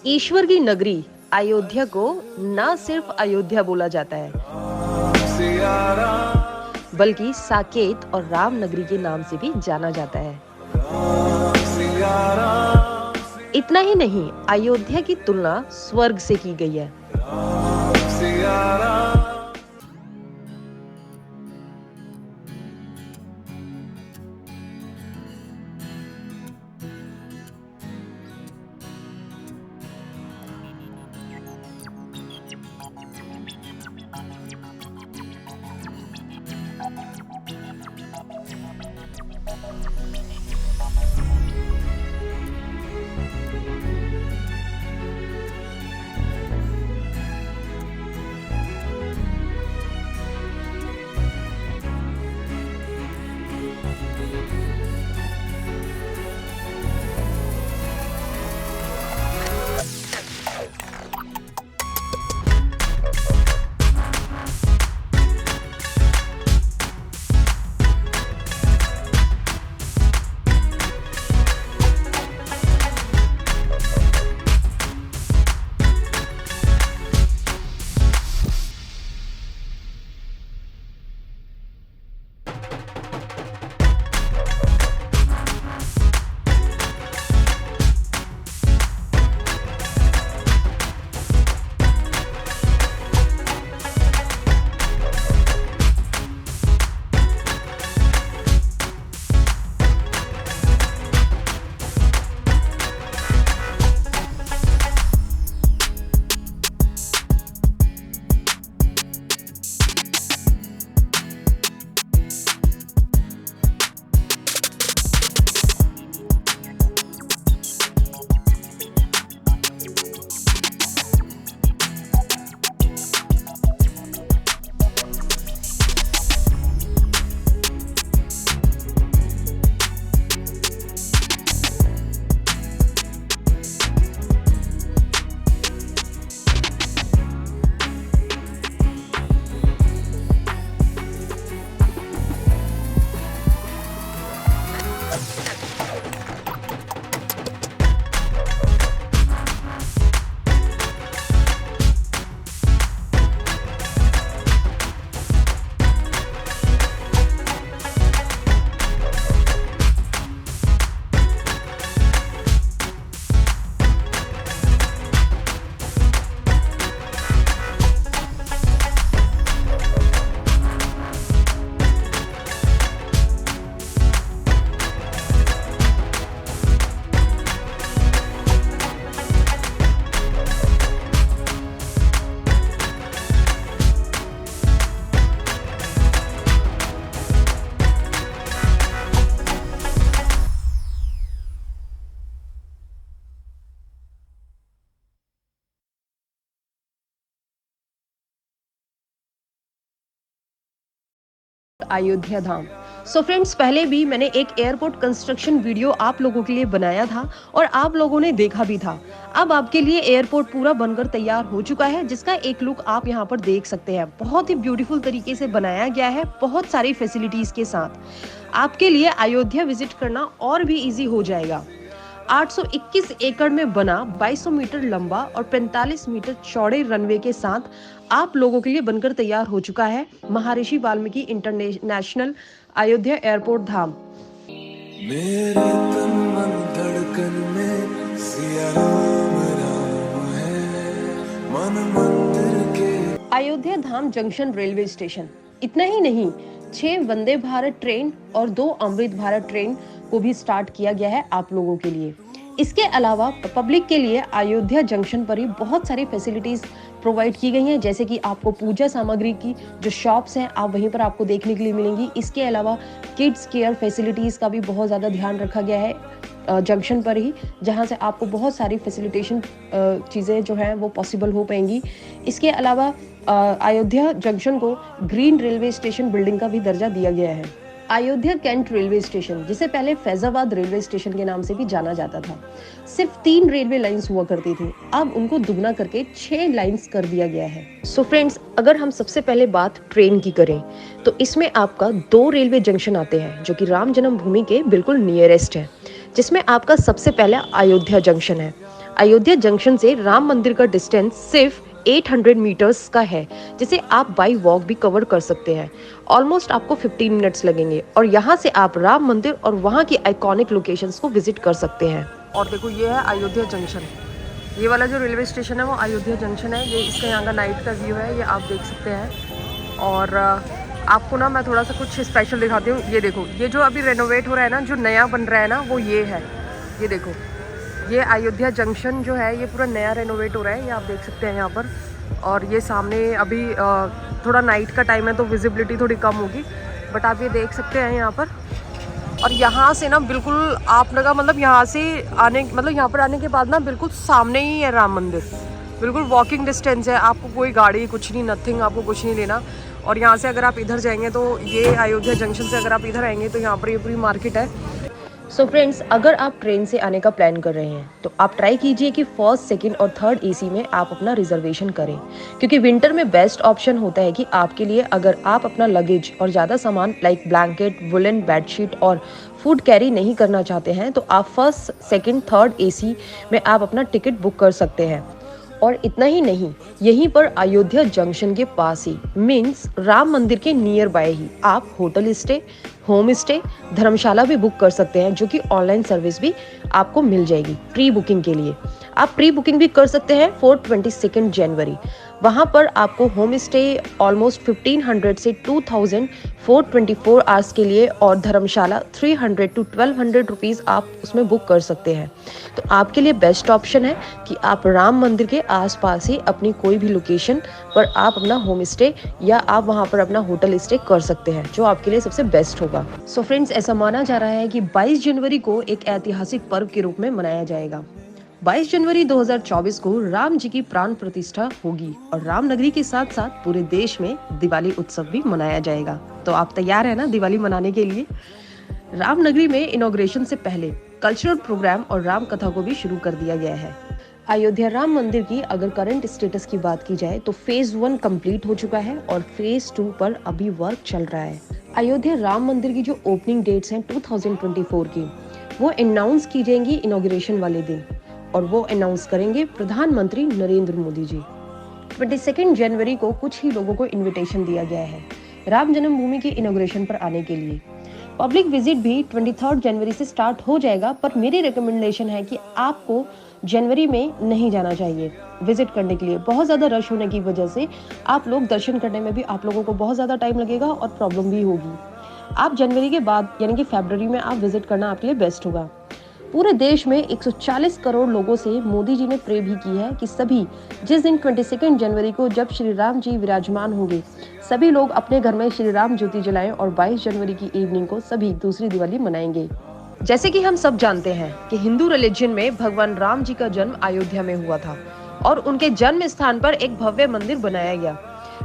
ईश्वर की नगरी अयोध्या को न सिर्फ अयोध्या बोला जाता है, बल्कि साकेत और राम नगरी के नाम से भी जाना जाता है। इतना ही नहीं, अयोध्या की तुलना स्वर्ग से की गई है। अयोध्या धाम। सो फ्रेंड्स, पहले भी मैंने एक एयरपोर्ट कंस्ट्रक्शन वीडियो आप लोगों के लिए बनाया था और आप लोगों ने देखा भी था। अब आपके लिए एयरपोर्ट पूरा बनकर तैयार हो चुका है, जिसका एक लुक आप यहाँ पर देख सकते हैं। बहुत ही ब्यूटीफुल तरीके से बनाया गया है, बहुत सारी फैसिलिटीज के साथ। आपके लिए अयोध्या विजिट करना और भी इजी हो जाएगा। 821 एकड़ में बना 2200 मीटर लंबा और 45 मीटर चौड़े रनवे के साथ आप लोगों के लिए बनकर तैयार हो चुका है महर्षि वाल्मीकि इंटरनेशनल अयोध्या एयरपोर्ट धाम। मेरे तन मन धड़कन में सिया राम राम है, मन मंदिर के। अयोध्या धाम जंक्शन रेलवे स्टेशन। इतना ही नहीं, 6 वंदे भारत ट्रेन और 2 अमृत भारत ट्रेन को भी स्टार्ट किया गया है आप लोगों के लिए। इसके अलावा पब्लिक के लिए अयोध्या जंक्शन पर ही बहुत सारी फैसिलिटीज प्रोवाइड की गई हैं, जैसे कि आपको पूजा सामग्री की जो शॉप्स हैं आप वहीं पर आपको देखने के लिए मिलेंगी। इसके अलावा किड्स केयर फैसिलिटीज का भी बहुत ज़्यादा ध्यान रखा गया है जंक्शन पर ही, जहां से आपको बहुत सारी फैसिलिटेशन चीज़ें जो हैं वो पॉसिबल हो पाएंगी। इसके अलावा अयोध्या जंक्शन को ग्रीन रेलवे स्टेशन बिल्डिंग का भी दर्जा दिया गया है। अयोध्या कैंट रेलवे स्टेशन, जिसे पहले फैजाबाद रेलवे स्टेशन के नाम से भी जाना जाता था, सिर्फ 3 रेलवे लाइंस हुआ करती थी, अब उनको दुगना करके 6 लाइंस कर दिया गया है। सो फ्रेंड्स, अगर हम सबसे पहले बात ट्रेन की करें तो इसमें आपका 2 रेलवे जंक्शन आते हैं जो कि राम जन्मभूमि के बिल्कुल नियरेस्ट है, जिसमें आपका सबसे पहला अयोध्या जंक्शन है। अयोध्या जंक्शन से राम मंदिर का डिस्टेंस सिर्फ 800 मीटर्स का है, जिसे आप बाई वॉक भी कवर कर सकते हैं। ऑलमोस्ट आपको 15 मिनट्स लगेंगे और यहाँ से आप राम मंदिर और वहाँ की आइकॉनिक लोकेशंस को विजिट कर सकते हैं। और देखो ये है अयोध्या जंक्शन, ये वाला जो रेलवे स्टेशन है वो अयोध्या जंक्शन है। ये इसका यहाँ का नाइट का व्यू है, ये आप देख सकते हैं। और आपको ना मैं थोड़ा सा कुछ स्पेशल दिखाती हूँ। ये देखो, ये जो अभी रेनोवेट हो रहा है ना, जो नया बन रहा है ना, वो ये है। ये देखो, ये अयोध्या जंक्शन जो है ये पूरा नया रेनोवेट हो रहा है, ये आप देख सकते हैं यहाँ पर। और ये सामने अभी थोड़ा नाइट का टाइम है तो विजिबिलिटी थोड़ी कम होगी, बट आप ये देख सकते हैं यहाँ पर। और यहाँ से ना बिल्कुल आप लगा मतलब यहाँ से आने मतलब यहाँ पर आने के बाद ना बिल्कुल सामने ही है राम मंदिर, बिल्कुल वॉकिंग डिस्टेंस है। आपको कोई गाड़ी कुछ नहीं, नथिंग, आपको कुछ नहीं लेना। और यहाँ से अगर आप इधर जाएंगे तो ये अयोध्या जंक्शन से अगर आप इधर आएंगे तो यहाँ पर ये पूरी मार्केट है। सो फ्रेंड्स, अगर आप ट्रेन से आने का प्लान कर रहे हैं तो आप ट्राई कीजिए कि फर्स्ट, सेकंड और थर्ड एसी में आप अपना रिजर्वेशन करें, क्योंकि विंटर में बेस्ट ऑप्शन होता है कि आपके लिए अगर आप अपना लगेज और ज़्यादा सामान लाइक ब्लैंकेट, वुलन बेडशीट और फूड कैरी नहीं करना चाहते हैं तो आप फर्स्ट, सेकंड, थर्ड एसी में आप अपना टिकट बुक कर सकते हैं। और इतना ही नहीं, यहीं पर अयोध्या जंक्शन के पास ही मीन्स राम मंदिर के नियर बाय ही आप होटल स्टे, होम स्टे, धर्मशाला भी बुक कर सकते हैं, जो कि ऑनलाइन सर्विस भी आपको मिल जाएगी प्री बुकिंग के लिए। आप प्री बुकिंग भी कर सकते हैं फॉर 22 जनवरी। वहाँ पर आपको होम स्टे ऑलमोस्ट 1500 से 2000 फॉर 24 आवर्स के लिए और धर्मशाला 300 to 1200 रुपीज़ आप उसमें बुक कर सकते हैं। तो आपके लिए बेस्ट ऑप्शन है कि आप राम मंदिर के आसपास ही अपनी कोई भी लोकेशन पर आप अपना होम स्टे या आप वहाँ पर अपना होटल स्टे कर सकते हैं, जो आपके लिए सबसे बेस्ट होगा। सो फ्रेंड्स, ऐसा माना जा रहा है कि 22 जनवरी को एक ऐतिहासिक पर्व के रूप में मनाया जाएगा। 22 जनवरी 2024 को राम जी की प्राण प्रतिष्ठा होगी और रामनगरी के साथ साथ पूरे देश में दिवाली उत्सव भी मनाया जाएगा। तो आप तैयार है ना दिवाली मनाने के लिए? रामनगरी में इनॉग्रेशन से पहले कल्चरल प्रोग्राम और राम कथा को भी शुरू कर दिया गया है। अयोध्या राम मंदिर की अगर करंट स्टेटस की बात की जाए तो फेज 1 कंप्लीट हो चुका है और फेज 2 पर अभी वर्क चल रहा है। अयोध्या राम मंदिर की जो ओपनिंग डेट्स हैं 2024 की, वो अनाउंस की जाएंगी इनॉग्रेशन वाले दिन और वो अनाउंस करेंगे प्रधानमंत्री नरेंद्र मोदी जी। 22 जनवरी को कुछ ही लोगों को इनविटेशन दिया गया है राम जन्मभूमि के इनॉग्रेशन पर आने के लिए। पब्लिक विजिट भी 23 जनवरी से स्टार्ट हो जाएगा, पर मेरी रिकमेंडेशन है कि आपको जनवरी में नहीं जाना चाहिए विजिट करने के लिए। बहुत ज़्यादा रश होने की वजह से आप लोग दर्शन करने में भी आप लोगों को बहुत ज़्यादा टाइम लगेगा और प्रॉब्लम भी होगी। आप जनवरी के बाद यानी कि फरवरी में आप विजिट करना आपके लिए बेस्ट होगा। पूरे देश में 140 करोड़ लोगों से मोदी जी ने प्रे भी की है कि सभी जिस दिन 22 जनवरी को जब श्री राम जी विराजमान होंगे, सभी लोग अपने घर में श्री राम ज्योति जलाएं और 22 जनवरी की इवनिंग को सभी दूसरी दिवाली मनाएंगे। जैसे कि हम सब जानते हैं कि हिंदू रिलीजन में भगवान राम जी का जन्म अयोध्या में हुआ था और उनके जन्म स्थान पर एक भव्य मंदिर बनाया गया।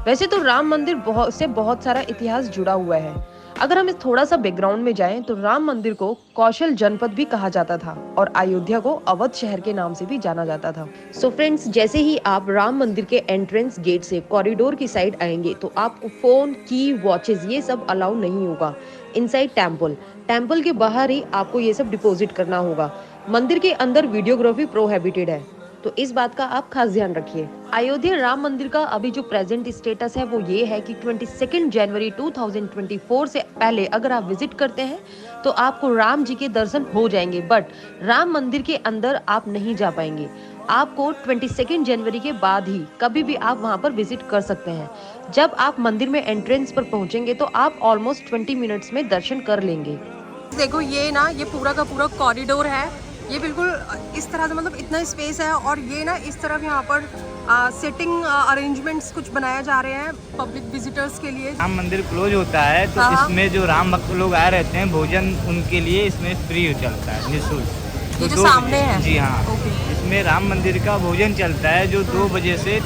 वैसे तो राम मंदिर से बहुत सारा इतिहास जुड़ा हुआ है। अगर हम इस थोड़ा सा बैकग्राउंड में जाएं तो राम मंदिर को कौशल जनपद भी कहा जाता था और अयोध्या को अवध शहर के नाम से भी जाना जाता था। सो फ्रेंड्स, जैसे ही आप राम मंदिर के एंट्रेंस गेट से कॉरिडोर की साइड आएंगे तो आपको फोन, की, वॉचेस ये सब अलाउ नहीं होगा इनसाइड टेम्पल के बाहर ही आपको ये सब डिपॉजिट करना होगा। मंदिर के अंदर वीडियोग्राफी प्रोहिबिटेड है, तो इस बात का आप खास ध्यान रखिए। अयोध्या राम मंदिर का अभी जो प्रेजेंट स्टेटस है वो ये है कि 22 जनवरी 2024 से पहले अगर आप विजिट करते हैं तो आपको राम जी के दर्शन हो जाएंगे, बट राम मंदिर के अंदर आप नहीं जा पाएंगे। आपको 22 जनवरी के बाद ही कभी भी आप वहां पर विजिट कर सकते हैं। जब आप मंदिर में एंट्रेंस पर पहुंचेंगे तो आप ऑलमोस्ट 20 मिनट्स में दर्शन कर लेंगे। देखो ये ना, ये पूरा का पूरा कॉरिडोर है, ये बिल्कुल इस तरह से मतलब इतना स्पेस है और ये ना इस तरफ यहाँ पर सिटिंग अरेंजमेंट्स कुछ बनाए जा रहे हैं पब्लिक विजिटर्स के लिए। राम मंदिर क्लोज होता है तो इसमें जो राम भक्त लोग आए रहते हैं भोजन उनके लिए इसमें फ्री चलता है, निःशुल्क। ये जो सामने है? जी हाँ, इसमें राम मंदिर का भोजन चलता है जो 2 बजे से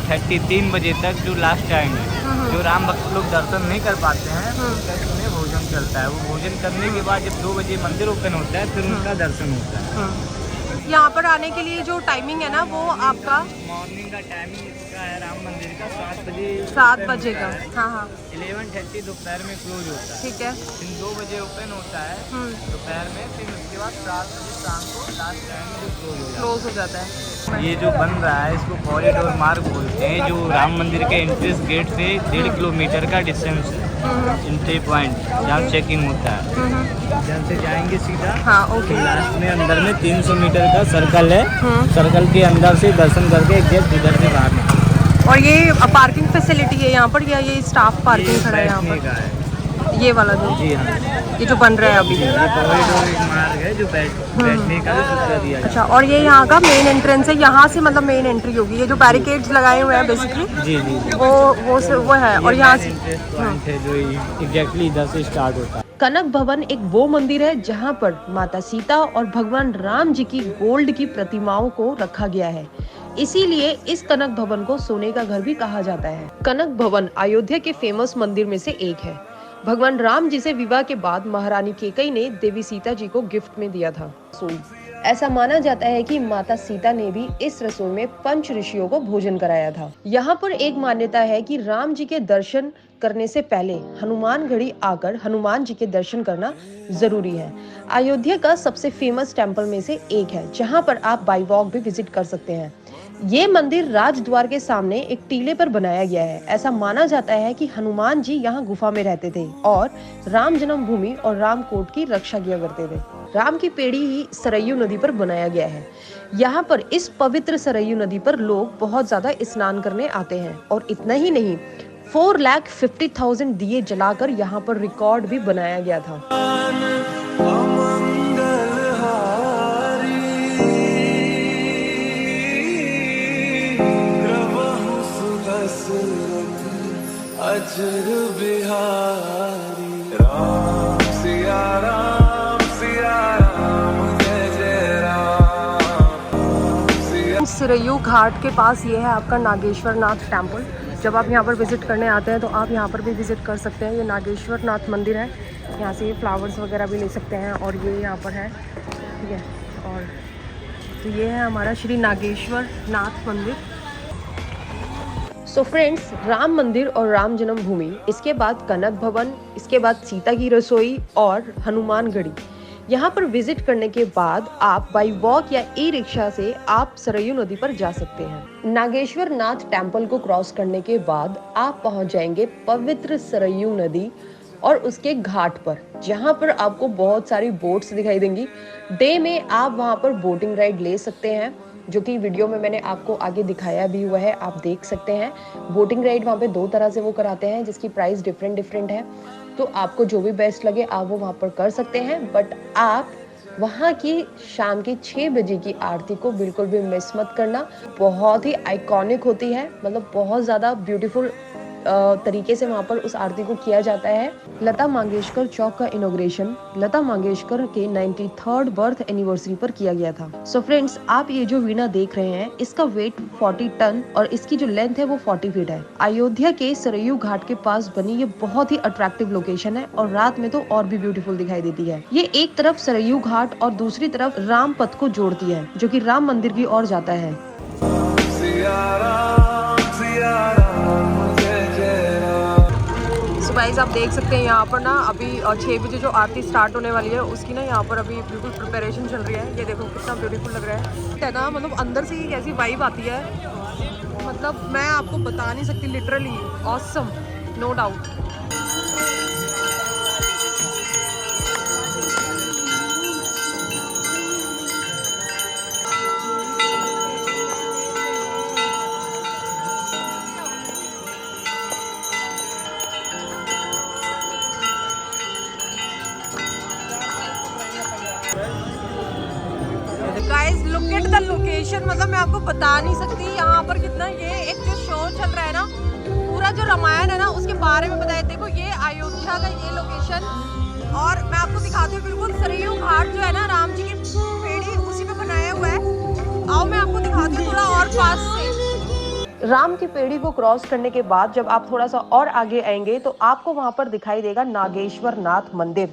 3 बजे तक जो लास्ट टाइम है, जो राम भक्त लोग दर्शन नहीं कर पाते हैं इसमें भोजन चलता है। वो भोजन करने के बाद जब 2 बजे मंदिर ओपन होता है फिर उनका दर्शन होता है। यहाँ पर आने के लिए जो टाइमिंग है ना वो आपका मॉर्निंग का टाइमिंग इसका का है राम मंदिर का 7 बजे 7 बजे का। हाँ हाँ 11:30 दोपहर में क्लोज होता है। ठीक है। फिर 2 बजे ओपन होता है दोपहर में, फिर उसके बाद 7 बजे शाम को लास्ट टाइम में क्लोज हो जाता है। ये जो बन रहा है इसको कॉरिडोर मार्ग बोलते हैं, जो राम मंदिर के एंट्रेंस गेट से 1.5 किलोमीटर का डिस्टेंस है। एंट्री पॉइंट जहाँ चेकिंग होता है, जहाँ से जाएंगे सीधा। हाँ ओके। लास्ट में अंदर में 300 मीटर का सर्कल है, सर्कल के अंदर से दर्शन करके एग्जैक्ट उधर से बाहर निकलेंगे। और ये पार्किंग फैसिलिटी है यहाँ पर, या ये स्टाफ पार्किंग खड़ा है यहाँ पर? ये वाला जो, जी हाँ, ये जो बन रहा है अभी, ये कॉरिडोर एक मार्ग है जो बैठने का भी सुविधा दिया है। अच्छा, और ये यहाँ का मेन एंट्रेंस है, यहाँ से मतलब मेन एंट्री होगी। ये जो बैरिकेड्स लगाए हुए हैं बेसिकली, जी जी जी, वो है। और यहाँ से पॉइंट है जो एग्जैक्टली इधर से स्टार्ट होता है। कनक भवन एक वो मंदिर है जहाँ पर माता सीता और भगवान राम जी की गोल्ड की प्रतिमाओं को रखा गया है। इसीलिए इस कनक भवन को सोने का घर भी कहा जाता है। कनक भवन अयोध्या के फेमस मंदिर में से एक है। भगवान राम जी से विवाह के बाद महारानी केकई ने देवी सीता जी को गिफ्ट में दिया था रसोई। ऐसा माना जाता है कि माता सीता ने भी इस रसोई में पंच ऋषियों को भोजन कराया था। यहाँ पर एक मान्यता है कि राम जी के दर्शन करने से पहले हनुमान गढ़ी आकर हनुमान जी के दर्शन करना जरूरी है। अयोध्या का सबसे फेमस टेम्पल में से एक है, जहाँ पर आप बाई वॉक भी विजिट कर सकते हैं। ये मंदिर राजद्वार के सामने एक टीले पर बनाया गया है। ऐसा माना जाता है कि हनुमान जी यहाँ गुफा में रहते थे और राम जन्मभूमि और रामकोट की रक्षा किया करते थे। राम की पेड़ी ही सरयू नदी पर बनाया गया है। यहाँ पर इस पवित्र सरयू नदी पर लोग बहुत ज्यादा स्नान करने आते हैं। और इतना ही नहीं, 4,50,000 दिए जलाकर यहाँ पर रिकॉर्ड भी बनाया गया था। अजर बिहारी राम सिया राम सिया राम जय जय राम। सरयू घाट के पास ये है आपका नागेश्वर नाथ टेम्पल। जब आप यहाँ पर विजिट करने आते हैं तो आप यहाँ पर भी विजिट कर सकते हैं। ये नागेश्वर नाथ मंदिर है। यहाँ से ये फ्लावर्स वगैरह भी ले सकते हैं। और ये यहाँ पर है, ठीक है। और तो ये है हमारा श्री नागेश्वर नाथ मंदिर। सो फ्रेंड्स, राम मंदिर और राम जन्मभूमि, इसके बाद कनक भवन, इसके बाद सीता की रसोई और हनुमान गढ़ी, यहाँ पर विजिट करने के बाद आप बाई वॉक या ई रिक्शा से आप सरयू नदी पर जा सकते हैं। नागेश्वर नाथ टेम्पल को क्रॉस करने के बाद आप पहुँच जाएंगे पवित्र सरयू नदी और उसके घाट पर, जहाँ पर आपको बहुत सारी बोट्स दिखाई देंगी। डे में आप वहाँ पर बोटिंग राइड ले सकते हैं, जो कि वीडियो में मैंने आपको आगे दिखाया भी हुआ है, आप देख सकते हैं। बोटिंग राइड वहाँ पे 2 तरह से वो कराते हैं, जिसकी प्राइस डिफरेंट है। तो आपको जो भी बेस्ट लगे आप वो वहाँ पर कर सकते हैं। बट आप वहाँ की शाम की 6 बजे की आरती को बिल्कुल भी मिस मत करना। बहुत ही आइकॉनिक होती है, मतलब बहुत ज़्यादा ब्यूटीफुल तरीके से वहाँ पर उस आरती को किया जाता है। लता मंगेशकर चौक का इनॉग्रेशन लता मंगेशकर के 93rd बर्थ एनिवर्सरी पर किया गया था। सो फ्रेंड्स, आप ये जो वीणा देख रहे हैं, इसका वेट 40 टन और इसकी जो लेंथ है वो 40 फीट है। अयोध्या के सरयू घाट के पास बनी ये बहुत ही अट्रैक्टिव लोकेशन है और रात में तो और भी ब्यूटीफुल दिखाई देती है। ये एक तरफ सरयू घाट और दूसरी तरफ राम पथ को जोड़ती है, जो कि राम मंदिर की ओर जाता है। तो गाइस, आप देख सकते हैं यहाँ पर ना अभी 6 बजे जो आरती स्टार्ट होने वाली है उसकी ना यहाँ पर अभी बिल्कुल प्रिपरेशन चल रही है। ये देखो कितना ब्यूटीफुल लग रहा है ना, मतलब अंदर से ही ऐसी वाइब आती है, मतलब मैं आपको बता नहीं सकती, literally awesome, no doubt. Guys, look at the location, मतलब मैं आपको बता नहीं सकती यहाँ पर कितना, ये एक जो शो चल रहा है ना, पूरा जो रामायण है ना उसके बारे में बताया। देखो ये अयोध्या का ये लोकेशन, और मैं आपको दिखाती हूँ बिल्कुल सरयू घाट जो है ना, राम जी की पेड़ी उसी पे बनाया हुआ है। आओ मैं आपको दिखाती हूँ थोड़ा और पास से। राम की पेड़ी को क्रॉस करने के बाद जब आप थोड़ा सा और आगे आएंगे तो आपको वहाँ पर दिखाई देगा नागेश्वर नाथ मंदिर।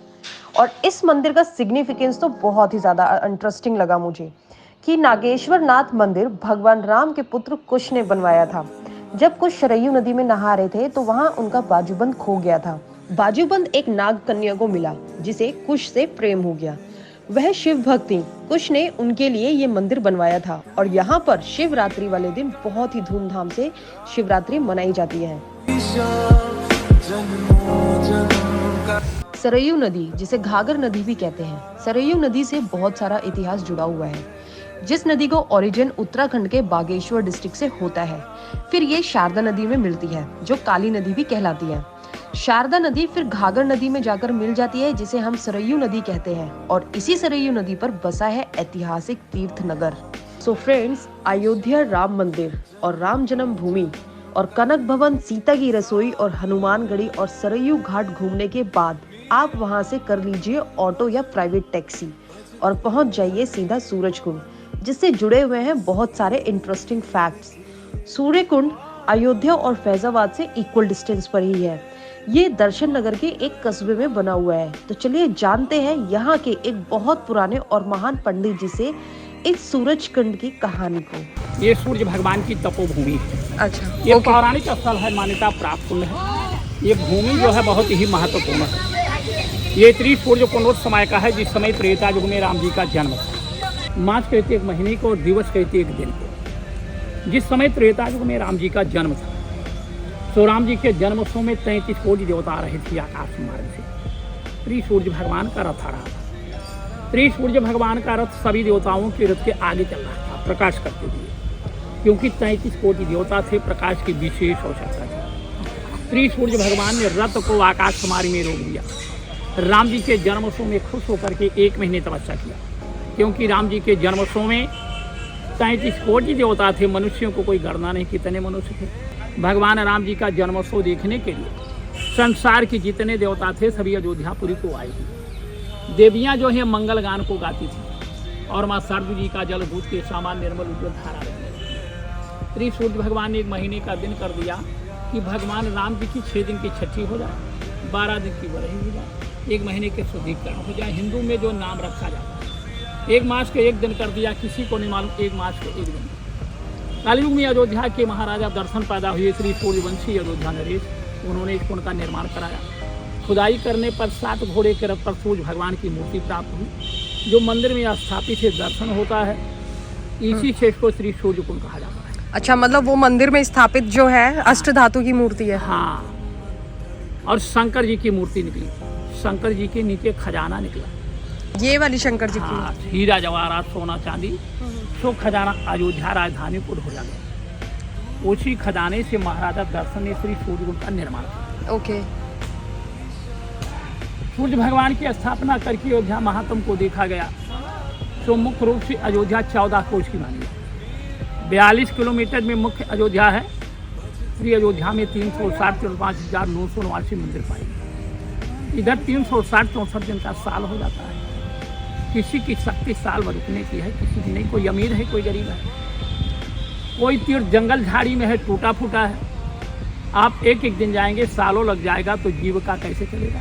और इस मंदिर का सिग्निफिकेंस तो बहुत ही ज्यादा इंटरेस्टिंग लगा मुझे, कि नागेश्वर नाथ मंदिर भगवान राम के पुत्र कुश ने बनवाया था। जब कुछ सरयू नदी में नहा रहे थे तो वहाँ उनका बाजूबंद खो गया था। बाजूबंद एक नाग कन्या को मिला जिसे कुश से प्रेम हो गया। वह शिव भक्त थी। कुश ने उनके लिए ये मंदिर बनवाया था और यहाँ पर शिवरात्रि वाले दिन बहुत ही धूमधाम से शिवरात्रि मनाई जाती है। सरयू नदी, जिसे घाघर नदी भी कहते हैं, सरयू नदी से बहुत सारा इतिहास जुड़ा हुआ है। जिस नदी को ओरिजिन उत्तराखंड के बागेश्वर डिस्ट्रिक्ट से होता है, फिर ये शारदा नदी में मिलती है जो काली नदी भी कहलाती है। शारदा नदी फिर घाघर नदी में जाकर मिल जाती है जिसे हम सरयू नदी कहते हैं और इसी सरयू नदी पर बसा है ऐतिहासिक तीर्थ नगर। सो फ्रेंड्स, अयोध्या राम मंदिर और राम जन्म भूमि और कनक भवन, सीता की रसोई और हनुमानगढ़ी और सरयू घाट घूमने के बाद आप वहां से कर लीजिए ऑटो या प्राइवेट टैक्सी और पहुंच जाइए सीधा सूरज कुंड, जिससे जुड़े हुए हैं बहुत सारे इंटरेस्टिंग फैक्ट्स। सूर्य कुंड अयोध्या और फैजाबाद से इक्वल डिस्टेंस पर ही है। ये दर्शन नगर के एक कस्बे में बना हुआ है। तो चलिए जानते हैं यहाँ के एक बहुत पुराने और महान पंडित जी से इस सूरज कुंड की कहानी को। ये सूर्य भगवान की तपोभूमि है। अच्छा, ये पौराणिक स्थल है, मान्यता प्राप्त कुंड है। ये भूमि जो है बहुत ही महत्वपूर्ण है। ये त्रिसूर्य कुंड उस समय का है जिस समय त्रेता युग में राम जी का जन्म था। मास कहते एक महीने को और दिवस कहते एक दिन को। जिस समय त्रेता युग में राम जी का जन्म था, तो राम जी के जन्मोत्सव में 33 कोटि देवता आ रहे थे आकाश मार्ग से। त्रिसूर्य भगवान का रथ आ रहा था। त्रिसूर्य भगवान का रथ सभी देवताओं के रथ के आगे चल रहा था प्रकाश करते हुए, क्योंकि 33 कोटि देवता थे। प्रकाश की विशेष आवश्यकता थी। त्रिसूर्य भगवान ने रथ को आकाश मार्ग में रोक दिया। राम जी के जन्मोत्सव में खुश होकर के 1 महीने तपस्या किया, क्योंकि राम जी के जन्मोत्सव में 33 कोटि देवता थे। मनुष्यों को कोई गणना नहीं कितने मनुष्य थे। भगवान राम जी का जन्मोत्सव देखने के लिए संसार के जितने देवता थे सभी अयोध्यापुरी को आए थे। देवियाँ जो है मंगल गान को गाती थी और माँ सरजू जी का जल दूध के समान निर्मल उज्ज्वल धारा रही। त्रिसूर्य भगवान ने 1 महीने का दिन कर दिया कि भगवान राम जी की 6 दिन की छठी हो जाए, 12 दिन की बरही हो जाए, 1 महीने के शुद्धिकरण हो जाए। हिंदू में जो नाम रखा जाता है, 1 मास के 1 दिन कर दिया, किसी को नहीं मालूम 1 मास के 1 दिन। कलयुग में अयोध्या के महाराजा दर्शन पैदा हुए श्री सूर्यवंशी अयोध्या नरेश, उन्होंने इस कुंड का निर्माण कराया। खुदाई करने पर 7 घोड़े के रथ पर सूर्य भगवान की मूर्ति प्राप्त हुई, जो मंदिर में स्थापित है, दर्शन होता है। इसी क्षेत्र को श्री सूर्य कुंड कहा जाता है। अच्छा, मतलब वो मंदिर में स्थापित जो है अष्ट धातु की मूर्ति है। हाँ, और शंकर जी की मूर्ति निकली। शंकर जी के नीचे खजाना निकला, ये वाली शंकर जी की। हाँ, हीरा जवाहरात सोना चांदी सो खजाना अयोध्या राजधानी को ढोला गया। उसी खजाने से महाराजा दर्शन ने श्री सूर्य कुंड का निर्माण किया। ओके। सूर्य भगवान की स्थापना करके अयोध्या महात्म को देखा गया तो मुख्य रूप से अयोध्या 14 कोस की मानी है। 42 किलोमीटर में मुख्य अयोध्या है। श्री अयोध्या में 360,5,989 मंदिर पाए। इधर 360-64 दिन का साल हो जाता है। किसी की शक्ति साल भर रुकने की है, किसी की नहीं। कोई अमीर है, कोई गरीब है। कोई तीर्थ जंगल झाड़ी में है, टूटा फूटा है। आप एक एक दिन जाएंगे, सालों लग जाएगा, तो जीविका कैसे चलेगा।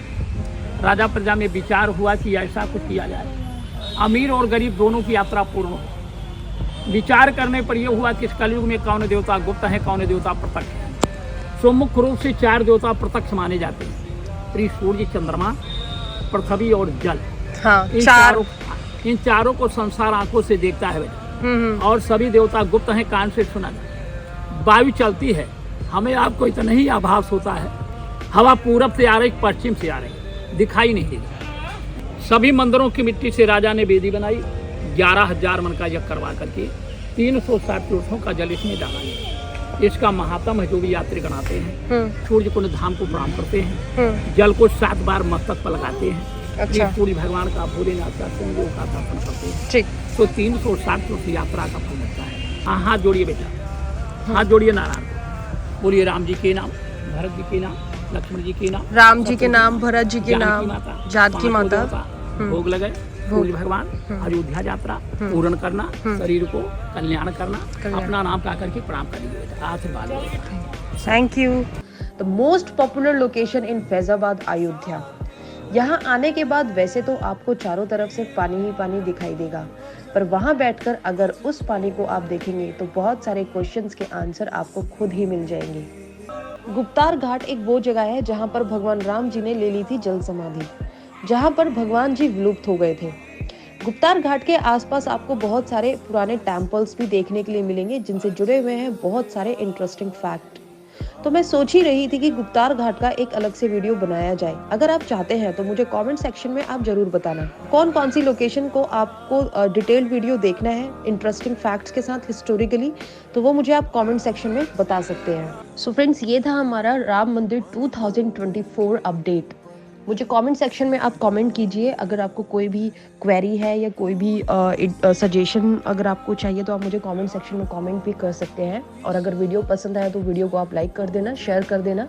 राजा प्रजा में विचार हुआ कि ऐसा कुछ किया जाए, अमीर और गरीब दोनों की यात्रा पूर्ण हो। विचार करने पर यह हुआ कि इस कलयुग में कौन देवता गुप्त है, कौन देवता प्रत्यक्ष है। तो मुख्य रूप से 4 देवता प्रत्यक्ष माने जाते हैं, त्रिसूर्य, चंद्रमा, पृथ्वी और जल। हाँ, इन चारों को संसार आंखों से देखता है और सभी देवता गुप्त हैं, कान से सुना जाता। वायु चलती है, हमें आपको इतना ही आभास होता है। हवा पूरब से आ रही, पश्चिम से आ रही, दिखाई नहीं देगी। सभी मंदिरों की मिट्टी से राजा ने वेदी बनाई। 11,000 मन का यज्ञ करवा करके 360 तीर्थों का जल इसमें डाला गया। इसका महात्म है, जो भी यात्री गणाते हैं। सूर्य कुंड धाम को प्रणाम करते हैं, जल को 7 बार मस्तक पर लगाते हैं। अच्छा। सूर्य भगवान का भोलेनाथ का संयोग का दर्शन करते हैं। ठीक। तो 360 तीर्थ यात्रा का फल मिलता है। हाँ, हाथ जोड़िए बेटा, हाथ जोड़िए नारायण। बोलिए राम जी के नाम, भरत जी के नाम, लक्ष्मण जी के नाम, राम जी के नाम, भरत जी के नाम, जानकी माता। भोग लगे। सूर्य भगवान अयोध्या यात्रा पूर्ण करना, शरीर को कल्याण करना, अपना नाम गा करके प्रणाम करिए। आशीर्वाद। Thank you. The most popular location in Faizabad, Ayodhya. यहाँ आने के बाद वैसे तो आपको चारों तरफ से पानी ही पानी दिखाई देगा, पर वहाँ बैठकर अगर उस पानी को आप देखेंगे तो बहुत सारे क्वेश्चंस के आंसर आपको खुद ही मिल जाएंगे। गुप्तार घाट एक वो जगह है जहाँ पर भगवान राम जी ने ले ली थी जल समाधि, जहाँ पर भगवान जी विलुप्त हो गए थे। गुप्तार घाट के आसपास आपको बहुत सारे पुराने टेम्पल्स भी देखने के लिए मिलेंगे जिनसे जुड़े हुए हैं बहुत सारे इंटरेस्टिंग फैक्ट। तो मैं सोच ही रही थी कि गुप्तार घाट का एक अलग से वीडियो बनाया जाए। अगर आप चाहते हैं तो मुझे कमेंट सेक्शन में आप जरूर बताना कौन कौन सी लोकेशन को आपको डिटेल्ड वीडियो देखना है इंटरेस्टिंग फैक्ट्स के साथ हिस्टोरिकली, तो वो मुझे आप कमेंट सेक्शन में बता सकते हैं। सो फ्रेंड्स, ये था हमारा राम मंदिर 2024 अपडेट। मुझे कमेंट सेक्शन में आप कमेंट कीजिए अगर आपको कोई भी क्वेरी है या कोई भी सजेशन अगर आपको चाहिए तो आप मुझे कमेंट सेक्शन में कमेंट भी कर सकते हैं। और अगर वीडियो पसंद आया तो वीडियो को आप लाइक कर देना, शेयर कर देना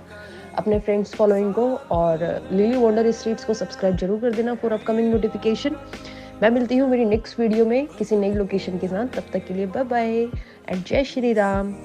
अपने फ्रेंड्स फॉलोइंग को, और लिली वंडर स्ट्रीट्स को सब्सक्राइब जरूर कर देना फॉर अपकमिंग नोटिफिकेशन। मैं मिलती हूँ मेरी नेक्स्ट वीडियो में किसी नई लोकेशन के साथ। तब तक के लिए बाय बाय एंड जय श्री राम।